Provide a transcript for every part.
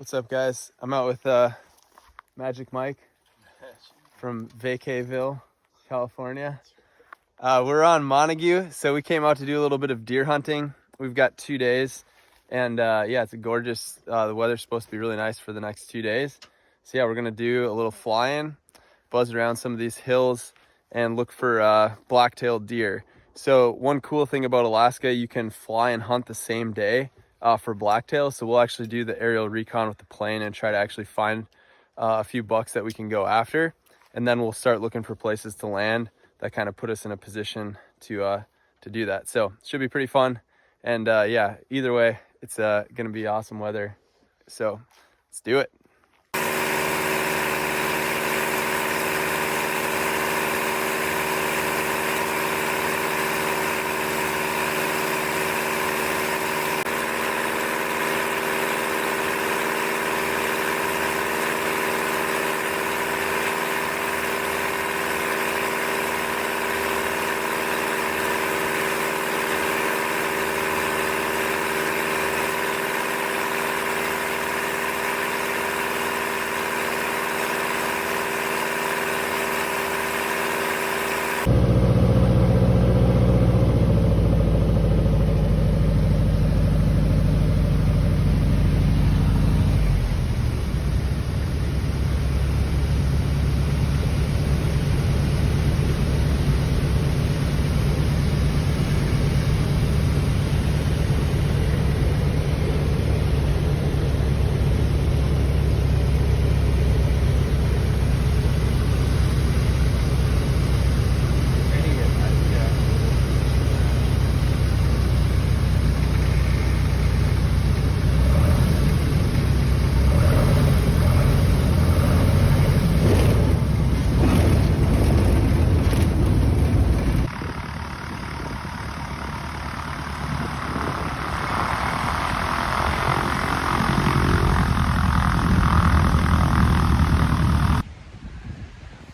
What's up, guys? I'm out with Magic Mike from Vacayville, California. We're on Montague, so we came out to do a little bit of deer hunting. We've got 2 days, and yeah, it's a gorgeous, the weather's supposed to be really nice for the next 2 days. So yeah, we're gonna do a little flying, buzz around some of these hills, and look for black-tail deer. So one cool thing about Alaska, you can fly and hunt the same day for blacktail. So we'll actually do the aerial recon with the plane and try to actually find a few bucks that we can go after. And then we'll start looking for places to land that kind of put us in a position to do that. So it should be pretty fun. And yeah, either way, it's gonna be awesome weather. So let's do it.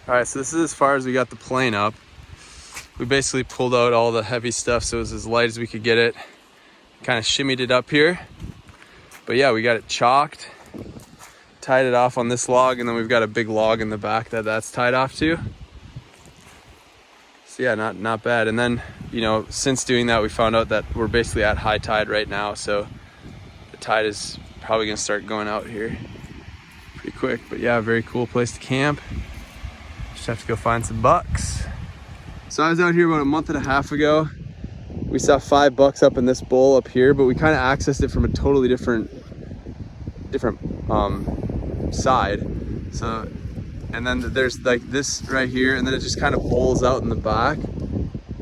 All right, so this is as far as we got the plane up. We basically pulled out all the heavy stuff, so it was as light as we could get it. Kind of shimmied it up here. But yeah, we got it chalked, tied it off on this log, and then we've got a big log in the back that's tied off to. So yeah, not bad. And then, you know, since doing that, we found out that we're basically at high tide right now, so the tide is probably gonna start going out here pretty quick. But yeah, very cool place to camp. Just have to go find some bucks. So I was out here about a month and a half ago. We saw 5 bucks up in this bowl up here, but we kind of accessed it from a totally different side. So, and then there's like this right here, and then it just kind of bowls out in the back.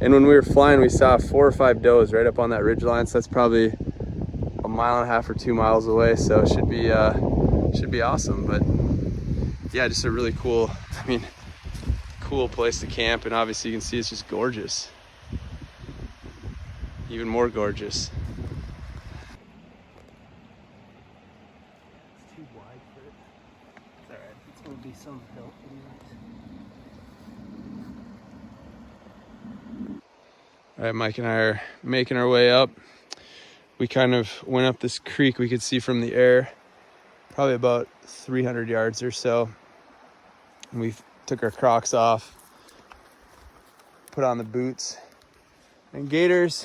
And when we were flying, we saw 4 or 5 does right up on that ridge line. So that's probably 1.5 miles or 2 miles away. So it should be awesome. But yeah, just a really cool, cool place to camp. And obviously you can see it's just gorgeous. Even more gorgeous. It's too wide for it. It's alright. It's gonna be some help anyways. All right, Mike and I are making our way up. We kind of went up this creek we could see from the air, probably about 300 yards or so. And we took our Crocs off, put on the boots and gaiters,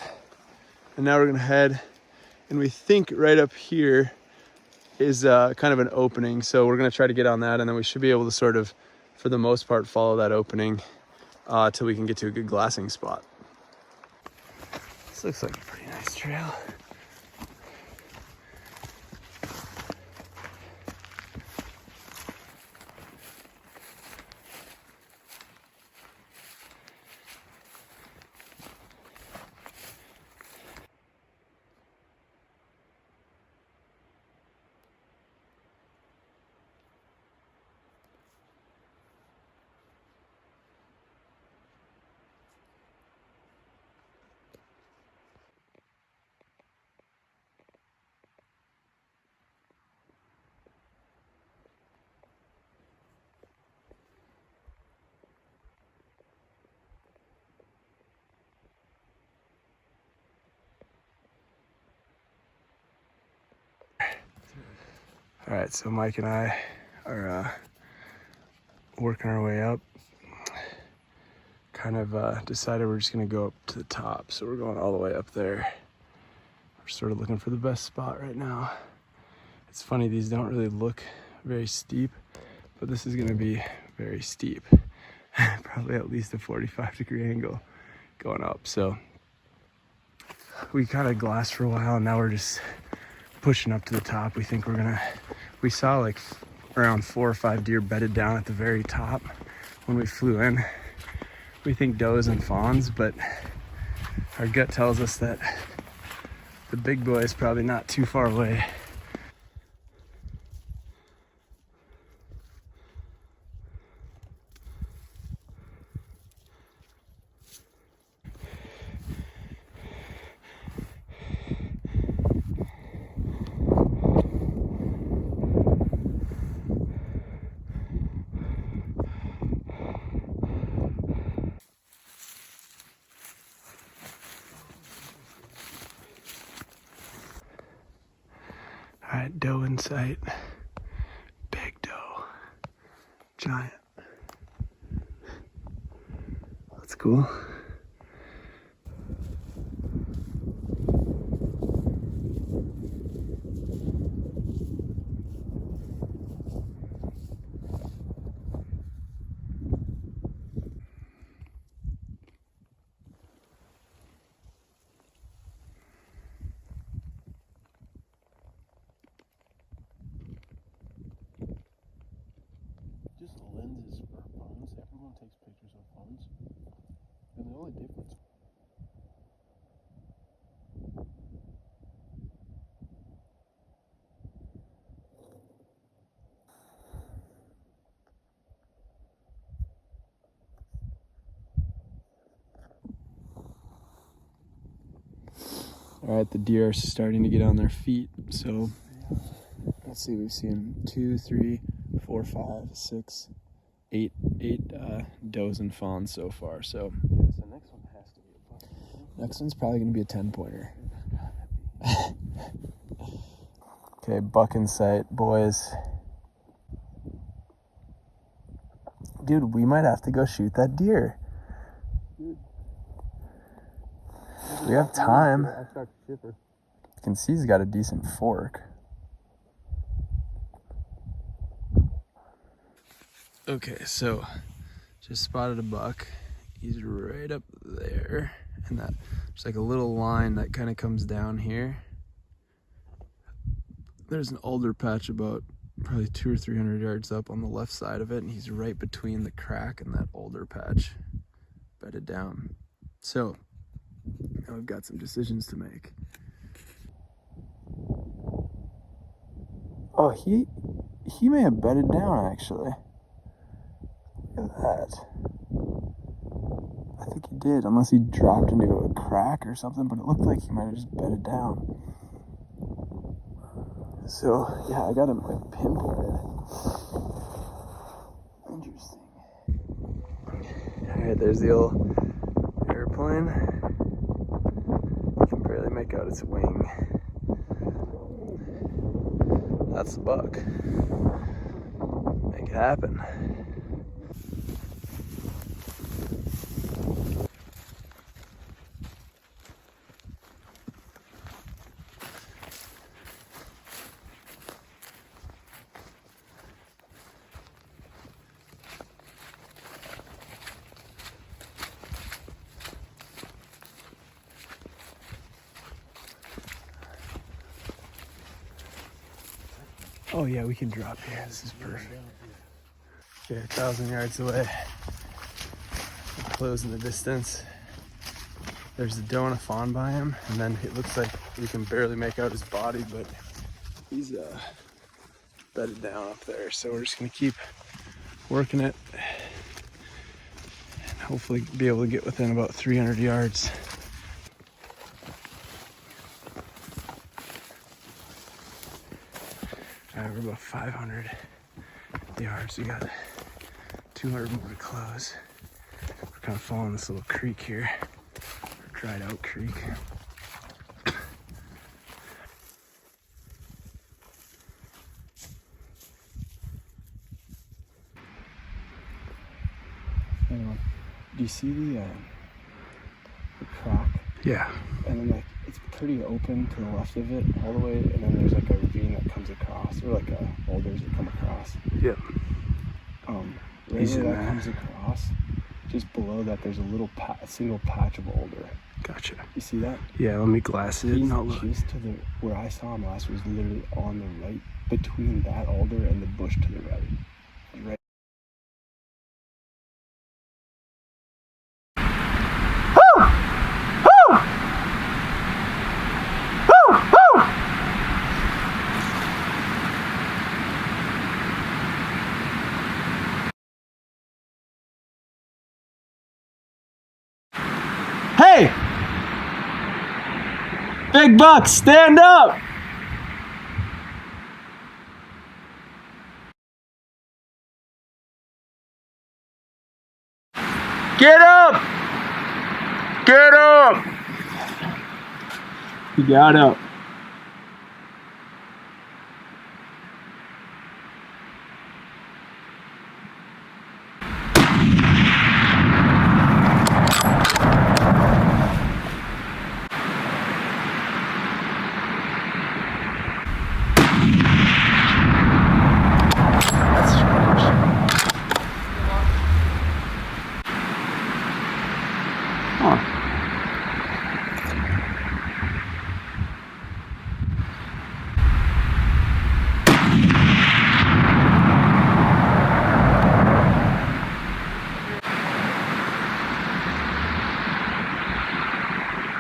and now we're gonna head. And we think right up here is kind of an opening, so we're gonna try to get on that, and then we should be able to sort of, for the most part, follow that opening till we can get to a good glassing spot. This looks like a pretty nice trail. All right, so Mike and I are working our way up. Kind of decided we're just gonna go up to the top, so we're going all the way up there. We're sort of looking for the best spot right now. It's funny, these don't really look very steep, but this is gonna be very steep. Probably at least a 45-degree angle going up. So we kind of glassed for a while, and now we're just pushing up to the top. We think we saw like around 4 or 5 deer bedded down at the very top when we flew in. We think does and fawns, but our gut tells us that the big boy is probably not too far away. All right, doe in sight. Big doe. Giant. That's cool. Just lenses for phones. Everyone takes pictures of phones. And the only difference. All right, the deer are starting to get on their feet. So let's see, we've seen 2, 3, 4, 5, 6, 8 does and fawns so far. So Yeah, so next one has to be a buck. next one's probably gonna be a 10-pointer. Okay, buck in sight, boys. Dude, we might have to go shoot that deer. We have time. Ask Dr. Chipper. You can see he's got a decent fork. Okay, so just spotted a buck. He's right up there. And that there's like a little line that kind of comes down here. There's an alder patch about probably 200 or 300 yards up on the left side of it, and he's right between the crack and that alder patch, bedded down. So now we've got some decisions to make. Oh, he may have bedded down actually. Look at that. I think he did, unless he dropped into a crack or something, but it looked like he might have just bedded down. So yeah, I got him like pinpointed. Interesting. Alright, there's the old airplane. You can barely make out its wing. That's the buck. Make it happen. Oh yeah, we can drop here. This is perfect. Okay, 1,000 yards away. Close in the distance. There's a doe and a fawn by him, and then it looks like we can barely make out his body, but he's bedded down up there. So we're just gonna keep working it and hopefully be able to get within about 300 yards. All right, we're about 500 yards. We got 200 more to close. We're kind of following this little creek here, dried out creek. you see the crack? Yeah. And then like it's pretty open to the left of it all the way, and then there's like a ravine that comes across, or like boulders that come across. Yep. Right where that comes across, just below that there's a little a single patch of boulder. Gotcha. You see that? Yeah, let me glass it. Just to the where I saw him last was literally on the right, between that alder and the bush to the right. Right. Hey! Big buck, stand up! Get up! Get up! He got up.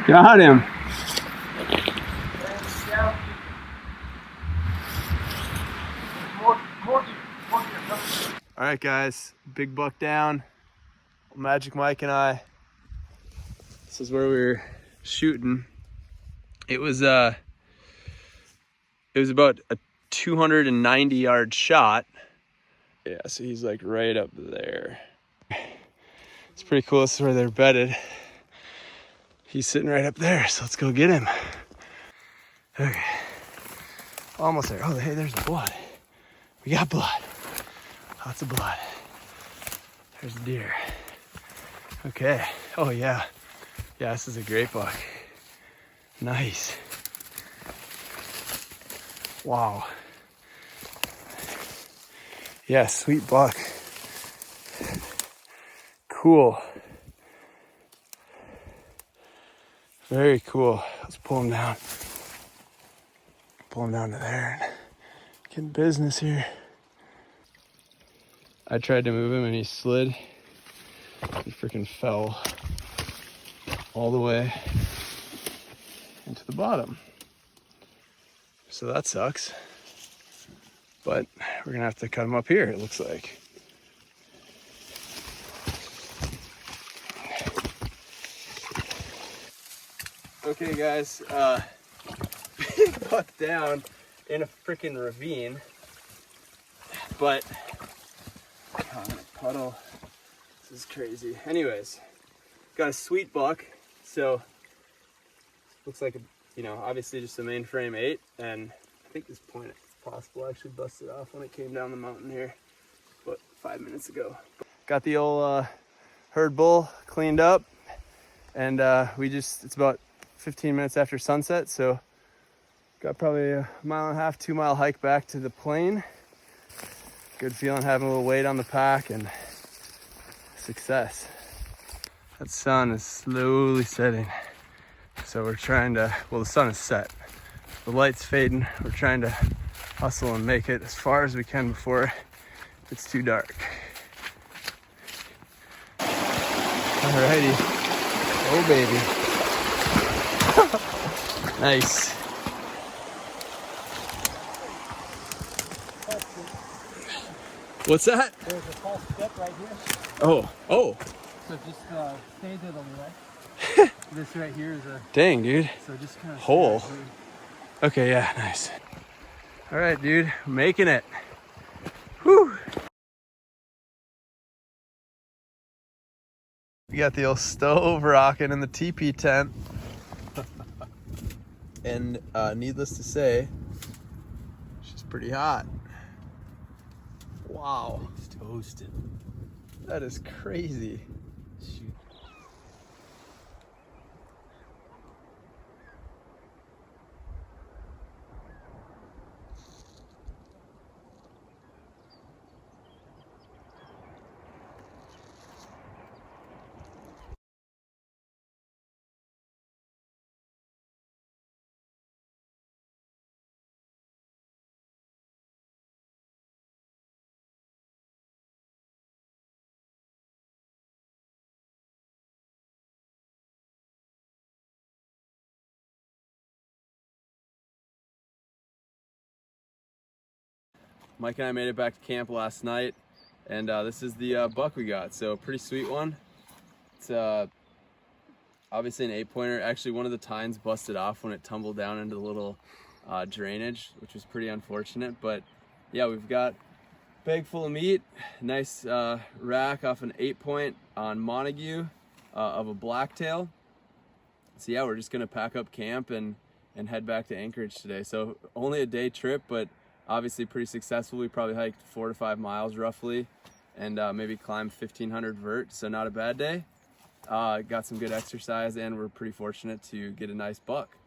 Got him. All right, guys, big buck down. Magic Mike and I. This is where we were shooting. It was about a 290-yard shot. Yeah, so he's like right up there. It's pretty cool. This is where they're bedded. He's sitting right up there, so let's go get him. Okay, almost there. Oh, hey, there's blood. We got blood. Lots of blood. There's a deer. Okay. Oh, yeah. Yeah, this is a great buck. Nice. Wow. Yeah, sweet buck. Cool. Very cool. Let's pull him down. Pull him down to there and get in business here. I tried to move him and he slid. He freaking fell all the way into the bottom. So that sucks. But we're gonna have to cut him up here, it looks like. Okay guys, big buck down in a freaking ravine. But, oh, I'm in a puddle. This is crazy. Anyways, got a sweet buck. So, looks like, obviously just a mainframe 8. And I think this point, if possible, actually busted off when it came down the mountain here. About 5 minutes ago. Got the old herd bull cleaned up. And it's about 15 minutes after sunset. So, got probably a 1.5 2 mile hike back to the plain. Good feeling having a little weight on the pack and success. That sun is slowly setting. So we're trying to, the sun is set. The light's fading. We're trying to hustle and make it as far as we can before it's too dark. Alrighty. Oh baby. Nice. What's that? There's a false step right here. Oh. So just stay to the left. This right here is a... Dang, dude. So just kind of... Hole. Okay, yeah, nice. All right, dude, making it. Whew. We got the old stove rocking in the teepee tent. And needless to say, she's pretty hot. Wow. It's toasted. That is crazy. Shoot Mike and I made it back to camp last night, and this is the buck we got. So pretty sweet one. It's obviously an 8-pointer. Actually, one of the tines busted off when it tumbled down into the little drainage, which was pretty unfortunate. But yeah, we've got a bag full of meat, nice rack off an 8-point on Montague of a Blacktail. So yeah, we're just gonna pack up camp and head back to Anchorage today. So only a day trip, but obviously pretty successful. We probably hiked 4 to 5 miles roughly, and maybe climbed 1,500 vert, so not a bad day. Got some good exercise, and we're pretty fortunate to get a nice buck.